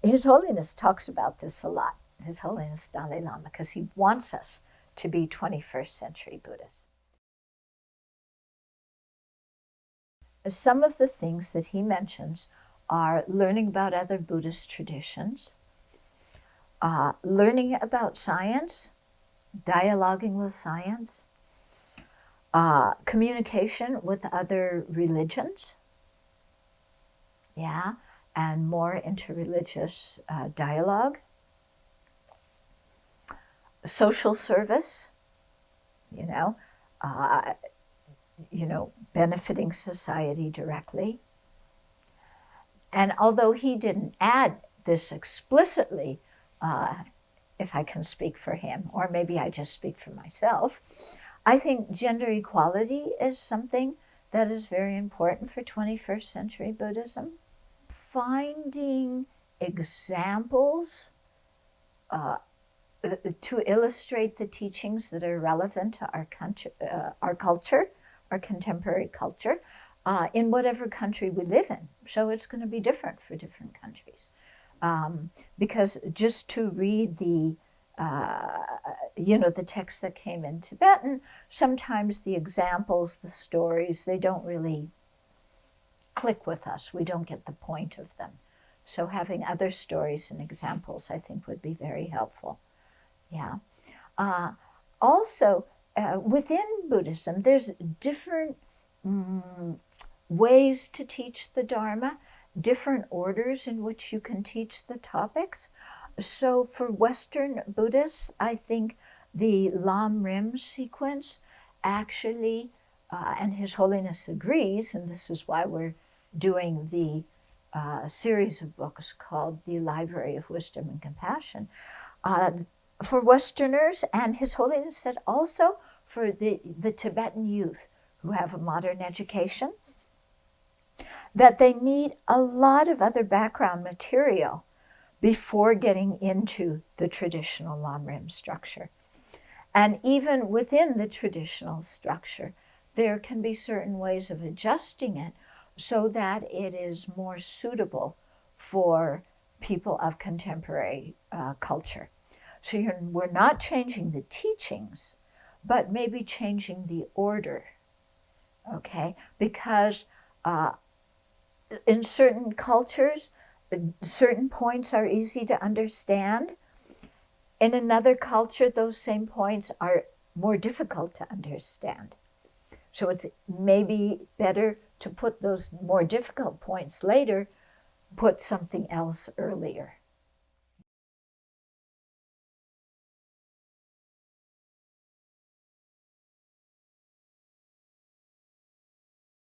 His Holiness talks about this a lot, His Holiness Dalai Lama, because he wants us to be 21st century Buddhists. Some of the things that he mentions are learning about other Buddhist traditions, learning about science, dialoguing with science, communication with other religions, and more interreligious dialogue, social service, benefiting society directly. And although he didn't add this explicitly, if I can speak for him, or maybe I just speak for myself, I think gender equality is something that is very important for 21st century Buddhism. Finding examples to illustrate the teachings that are relevant to our culture, our contemporary culture, in whatever country we live in. So it's going to be different for different countries. Because just to read the text that came in Tibetan, sometimes the examples, the stories, they don't really click with us. We don't get the point of them. So having other stories and examples, I think, would be very helpful. Also, within Buddhism, there's different ways to teach the Dharma, different orders in which you can teach the topics. So for Western Buddhists, I think the Lam Rim sequence actually, and His Holiness agrees, and this is why we're doing the series of books called The Library of Wisdom and Compassion. For Westerners, and His Holiness said also for the Tibetan youth who have a modern education, that they need a lot of other background material before getting into the traditional Lam Rim structure. And even within the traditional structure, there can be certain ways of adjusting it so that it is more suitable for people of contemporary culture. So we're not changing the teachings, but maybe changing the order, okay? Because in certain cultures, certain points are easy to understand. In another culture, those same points are more difficult to understand. So it's maybe better to put those more difficult points later, put something else earlier.